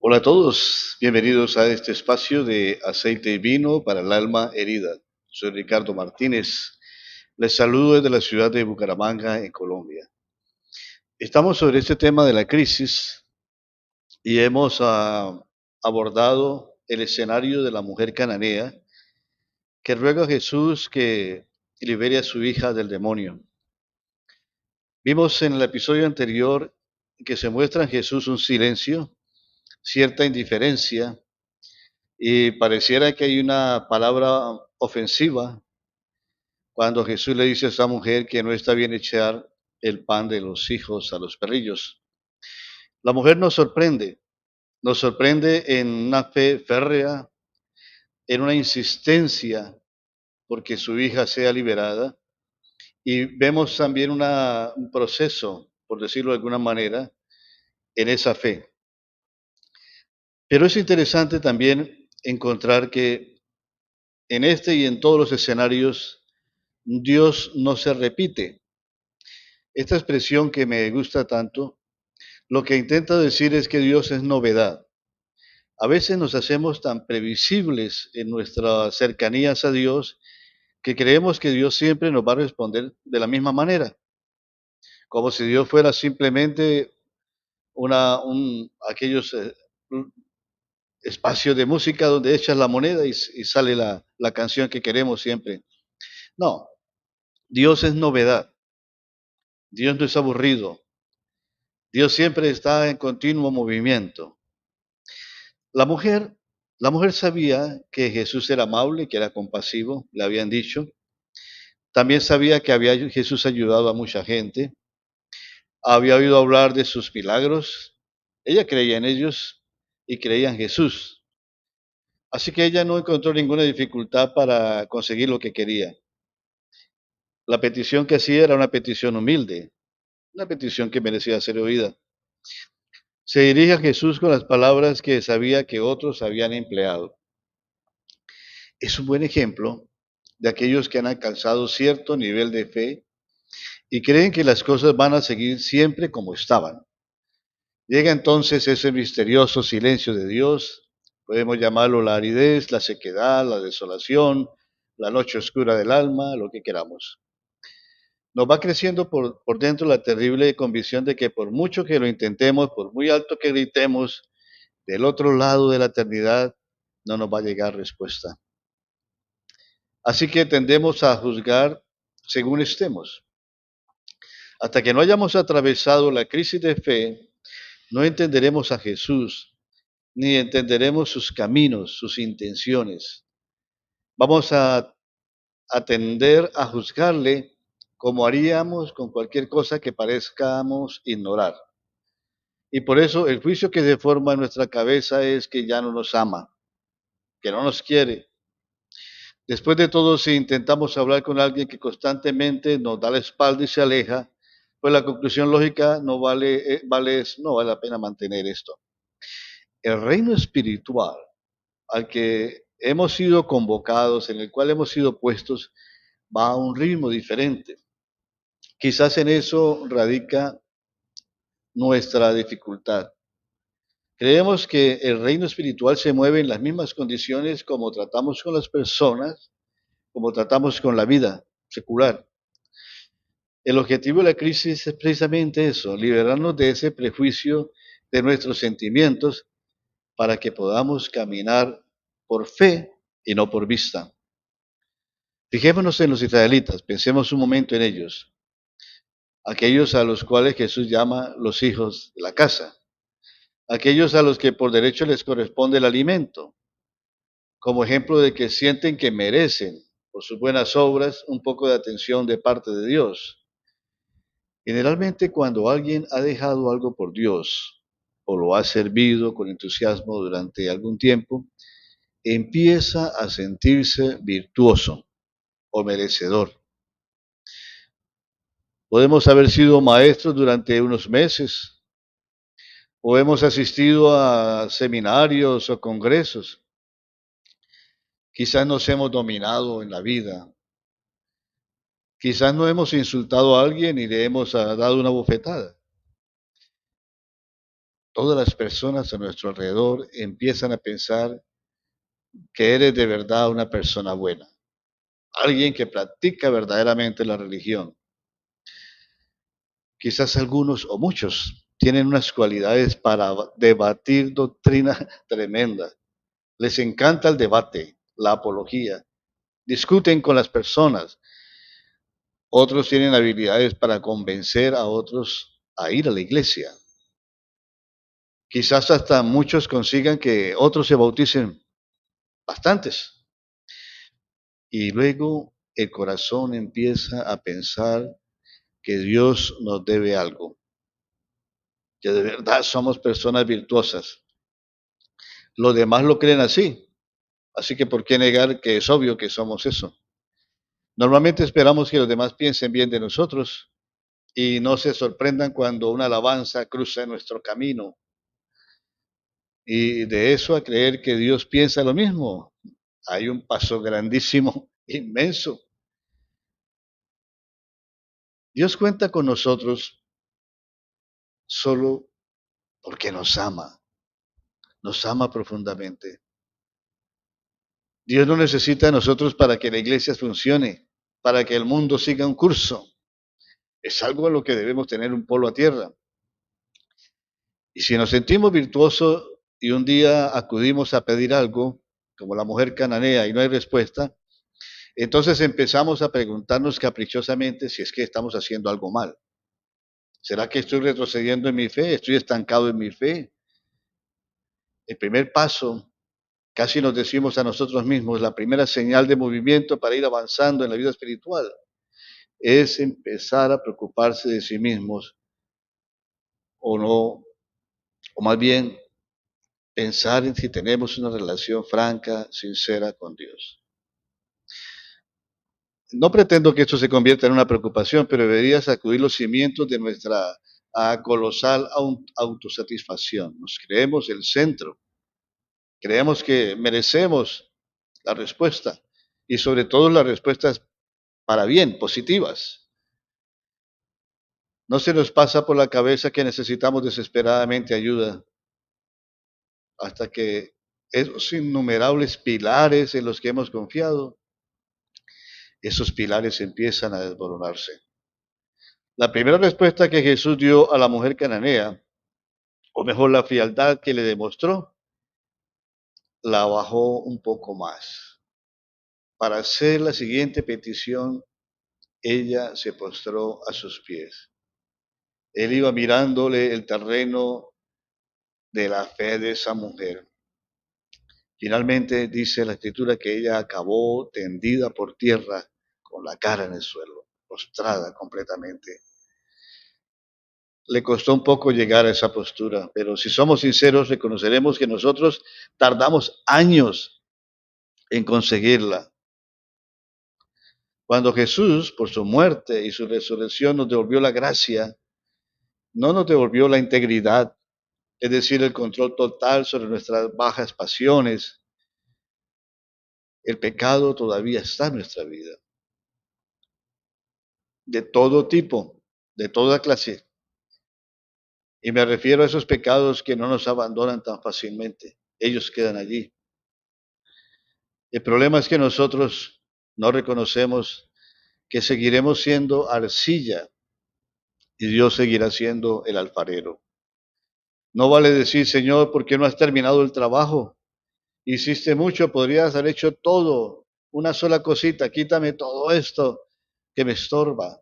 Hola a todos, bienvenidos a este espacio de aceite y vino para el alma herida. Soy Ricardo Martínez, les saludo desde la ciudad de Bucaramanga, en Colombia. Estamos sobre este tema de la crisis y hemos abordado el escenario de la mujer cananea que ruega a Jesús que libere a su hija del demonio. Vimos en el episodio anterior que se muestra en Jesús un silencio, cierta indiferencia, y pareciera que hay una palabra ofensiva cuando Jesús le dice a esta mujer que no está bien echar el pan de los hijos a los perrillos. La mujer nos sorprende en una fe férrea, en una insistencia porque su hija sea liberada, y vemos también un proceso, por decirlo de alguna manera, en esa fe. Pero es interesante también encontrar que en este y en todos los escenarios Dios no se repite. Esta expresión que me gusta tanto, lo que intenta decir es que Dios es novedad. A veces nos hacemos tan previsibles en nuestras cercanías a Dios que creemos que Dios siempre nos va a responder de la misma manera, como si Dios fuera simplemente aquellos espacios de música donde echas la moneda y sale la canción que queremos siempre. No, Dios es novedad, Dios no es aburrido, Dios siempre está en continuo movimiento. La mujer, la mujer sabía que Jesús era amable, que era compasivo, le habían dicho. También sabía que había Jesús ayudado a mucha gente. Había oído hablar de sus milagros. Ella creía en ellos y creía en Jesús. Así que ella no encontró ninguna dificultad para conseguir lo que quería. La petición que hacía era una petición humilde, una petición que merecía ser oída. Se dirige a Jesús con las palabras que sabía que otros habían empleado. Es un buen ejemplo de aquellos que han alcanzado cierto nivel de fe y creen que las cosas van a seguir siempre como estaban. Llega entonces ese misterioso silencio de Dios, podemos llamarlo la aridez, la sequedad, la desolación, la noche oscura del alma, lo que queramos. Nos va creciendo por dentro la terrible convicción de que por mucho que lo intentemos, por muy alto que gritemos, del otro lado de la eternidad no nos va a llegar respuesta. Así que tendemos a juzgar según estemos. Hasta que no hayamos atravesado la crisis de fe, no entenderemos a Jesús, ni entenderemos sus caminos, sus intenciones. Vamos a tender a juzgarle como haríamos con cualquier cosa que parezcamos ignorar. Y por eso el juicio que se forma en nuestra cabeza es que ya no nos ama, que no nos quiere. Después de todo, si intentamos hablar con alguien que constantemente nos da la espalda y se aleja, pues la conclusión lógica no vale la pena mantener esto. El reino espiritual al que hemos sido convocados, en el cual hemos sido puestos, va a un ritmo diferente. Quizás en eso radica nuestra dificultad. Creemos que el reino espiritual se mueve en las mismas condiciones como tratamos con las personas, como tratamos con la vida secular. El objetivo de la crisis es precisamente eso, liberarnos de ese prejuicio de nuestros sentimientos para que podamos caminar por fe y no por vista. Fijémonos en los israelitas, pensemos un momento en ellos, aquellos a los cuales Jesús llama los hijos de la casa, aquellos a los que por derecho les corresponde el alimento, como ejemplo de que sienten que merecen, por sus buenas obras, un poco de atención de parte de Dios. Generalmente cuando alguien ha dejado algo por Dios o lo ha servido con entusiasmo durante algún tiempo, empieza a sentirse virtuoso o merecedor. Podemos haber sido maestros durante unos meses o hemos asistido a seminarios o congresos. Quizás nos hemos dominado en la vida. Quizás no hemos insultado a alguien y le hemos dado una bofetada. todas las personas a nuestro alrededor empiezan a pensar que eres de verdad una persona buena, alguien que practica verdaderamente la religión. Quizás algunos o muchos tienen unas cualidades para debatir doctrina tremenda. Les encanta el debate, la apología, discuten con las personas. Otros tienen habilidades para convencer a otros a ir a la iglesia. Quizás hasta muchos consigan que otros se bauticen, bastantes. Y luego el corazón empieza a pensar que Dios nos debe algo, que de verdad somos personas virtuosas. Los demás lo creen así, así que ¿por qué negar que es obvio que somos eso? Normalmente esperamos que los demás piensen bien de nosotros y no se sorprendan cuando una alabanza cruza nuestro camino. Y de eso a creer que Dios piensa lo mismo, hay un paso grandísimo, inmenso. Dios cuenta con nosotros solo porque nos ama profundamente. Dios no necesita de nosotros para que la iglesia funcione, para que el mundo siga un curso. Es algo a lo que debemos tener un polo a tierra. Y si nos sentimos virtuosos y un día acudimos a pedir algo, como la mujer cananea, y no hay respuesta, entonces empezamos a preguntarnos caprichosamente si es que estamos haciendo algo mal. ¿Será que estoy retrocediendo en mi fe? ¿Estoy estancado en mi fe? El primer paso, casi nos decimos a nosotros mismos, la primera señal de movimiento para ir avanzando en la vida espiritual, es empezar a preocuparse de sí mismos o no, o más bien pensar en si tenemos una relación franca, sincera con Dios. No pretendo que esto se convierta en una preocupación, pero debería sacudir los cimientos de nuestra colosal autosatisfacción. Nos creemos el centro, creemos que merecemos la respuesta y sobre todo las respuestas para bien, positivas. No se nos pasa por la cabeza que necesitamos desesperadamente ayuda hasta que esos innumerables pilares en los que hemos confiado, esos pilares empiezan a desmoronarse. La primera respuesta que Jesús dio a la mujer cananea, o mejor la frialdad que le demostró, la bajó un poco más. Para hacer la siguiente petición, ella se postró a sus pies. Él iba mirándole el terreno de la fe de esa mujer. Finalmente dice la escritura que ella acabó tendida por tierra con la cara en el suelo, postrada completamente. Le costó un poco llegar a esa postura, pero si somos sinceros reconoceremos que nosotros tardamos años en conseguirla. Cuando Jesús, por su muerte y su resurrección, nos devolvió la gracia, no nos devolvió la integridad, es decir, el control total sobre nuestras bajas pasiones. El pecado todavía está en nuestra vida, de todo tipo, de toda clase. Y me refiero a esos pecados que no nos abandonan tan fácilmente. Ellos quedan allí. El problema es que nosotros no reconocemos que seguiremos siendo arcilla y Dios seguirá siendo el alfarero. No vale decir, Señor, ¿por qué no has terminado el trabajo? Hiciste mucho, podrías haber hecho todo. Una sola cosita, quítame todo esto que me estorba.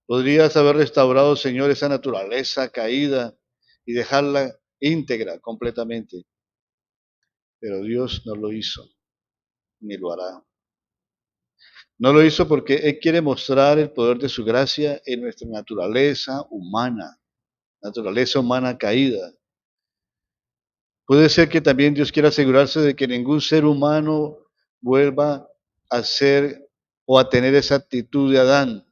Podrías haber restaurado, Señor, esa naturaleza caída y dejarla íntegra completamente. Pero Dios no lo hizo, ni lo hará. No lo hizo porque Él quiere mostrar el poder de su gracia en nuestra naturaleza humana caída. Puede ser que también Dios quiera asegurarse de que ningún ser humano vuelva a ser o a tener esa actitud de Adán,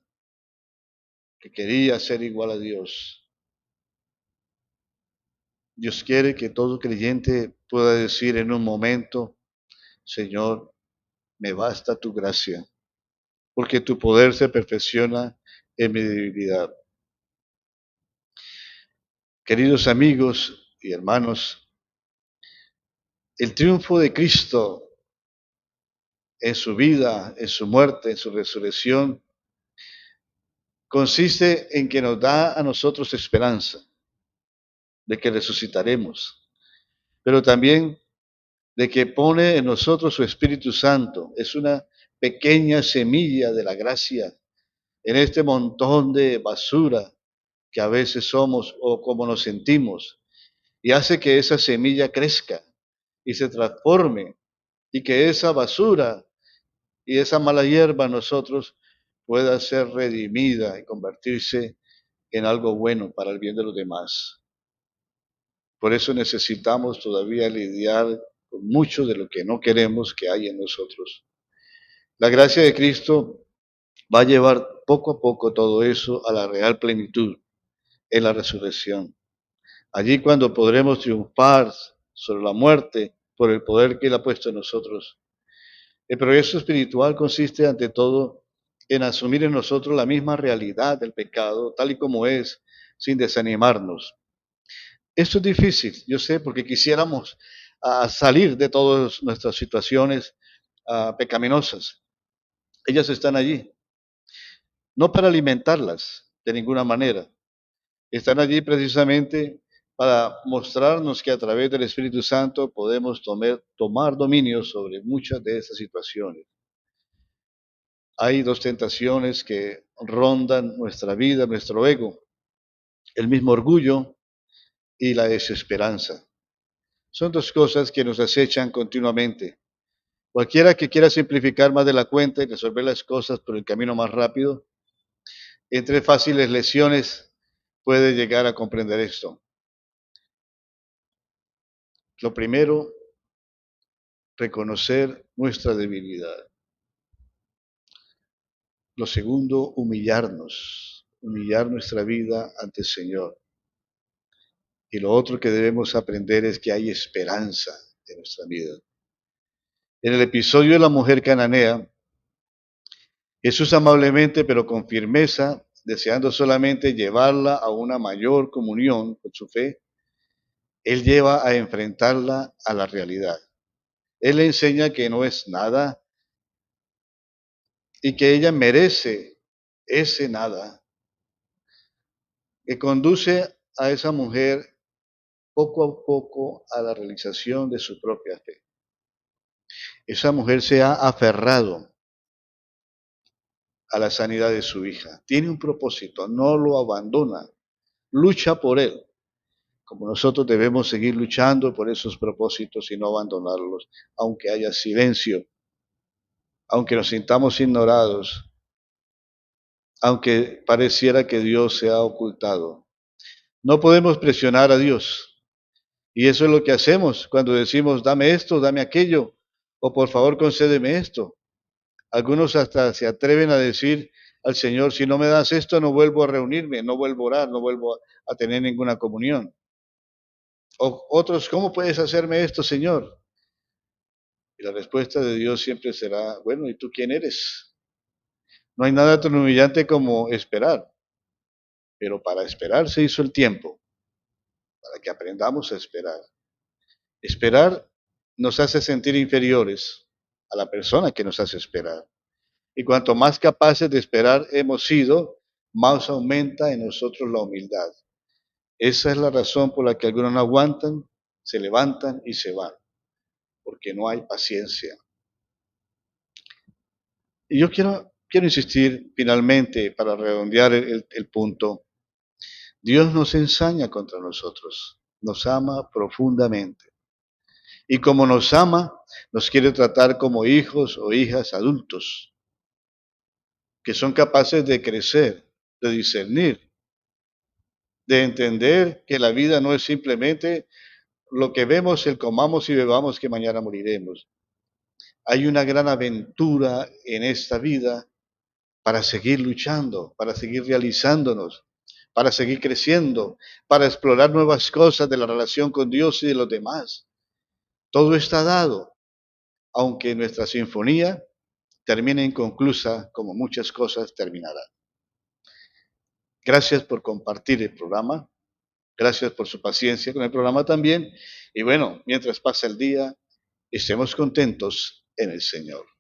que quería ser igual a Dios. Dios quiere que todo creyente pueda decir en un momento, Señor, me basta tu gracia, porque tu poder se perfecciona en mi debilidad. Queridos amigos y hermanos, el triunfo de Cristo en su vida, en su muerte, en su resurrección, consiste en que nos da a nosotros esperanza de que resucitaremos, pero también de que pone en nosotros su Espíritu Santo. Es una pequeña semilla de la gracia en este montón de basura que a veces somos o como nos sentimos, y hace que esa semilla crezca y se transforme y que esa basura y esa mala hierba en nosotros pueda ser redimida y convertirse en algo bueno para el bien de los demás. Por eso necesitamos todavía lidiar con mucho de lo que no queremos que haya en nosotros. La gracia de Cristo va a llevar poco a poco todo eso a la real plenitud en la resurrección. Allí cuando podremos triunfar sobre la muerte por el poder que Él ha puesto en nosotros. El progreso espiritual consiste ante todo en asumir en nosotros la misma realidad del pecado tal y como es, sin desanimarnos. Esto es difícil, yo sé, porque quisiéramos salir de todas nuestras situaciones pecaminosas. Ellas están allí, no para alimentarlas de ninguna manera. Están allí precisamente para mostrarnos que a través del Espíritu Santo podemos tomar dominio sobre muchas de estas situaciones. Hay dos tentaciones que rondan nuestra vida, nuestro ego, el mismo orgullo y la desesperanza. Son dos cosas que nos acechan continuamente. Cualquiera que quiera simplificar más de la cuenta y resolver las cosas por el camino más rápido, entre fáciles lecciones, puede llegar a comprender esto. Lo primero, reconocer nuestra debilidad. Lo segundo, humillar nuestra vida ante el Señor. Y lo otro que debemos aprender es que hay esperanza en nuestra vida. En el episodio de la mujer cananea, Jesús amablemente pero con firmeza, deseando solamente llevarla a una mayor comunión con su fe, Él lleva a enfrentarla a la realidad. Él le enseña que no es nada y que ella merece ese nada, que conduce a esa mujer poco a poco a la realización de su propia fe. Esa mujer se ha aferrado a la sanidad de su hija. Tiene un propósito, no lo abandona, lucha por él. Como nosotros debemos seguir luchando por esos propósitos y no abandonarlos, aunque haya silencio, aunque nos sintamos ignorados, aunque pareciera que Dios se ha ocultado. No podemos presionar a Dios. Y eso es lo que hacemos cuando decimos, dame esto, dame aquello, o por favor concédeme esto. Algunos hasta se atreven a decir al Señor, si no me das esto, no vuelvo a reunirme, no vuelvo a orar, no vuelvo a tener ninguna comunión. O otros, ¿cómo puedes hacerme esto, Señor? Y la respuesta de Dios siempre será, bueno, ¿y tú quién eres? No hay nada tan humillante como esperar, pero para esperar se hizo el tiempo, para que aprendamos a esperar. Esperar nos hace sentir inferiores a la persona que nos hace esperar. Y cuanto más capaces de esperar hemos sido, más aumenta en nosotros la humildad. Esa es la razón por la que algunos no aguantan, se levantan y se van, porque no hay paciencia. Y yo quiero insistir finalmente, para redondear el punto, Dios nos ensaña contra nosotros, nos ama profundamente. Y como nos ama, nos quiere tratar como hijos o hijas adultos, que son capaces de crecer, de discernir, de entender que la vida no es simplemente lo que vemos, el comamos y bebamos que mañana moriremos. Hay una gran aventura en esta vida para seguir luchando, para seguir realizándonos, para seguir creciendo, para explorar nuevas cosas de la relación con Dios y de los demás. Todo está dado, aunque nuestra sinfonía termine inconclusa como muchas cosas terminarán. Gracias por compartir el programa. Gracias por su paciencia con el programa también. Y bueno, mientras pasa el día, estemos contentos en el Señor.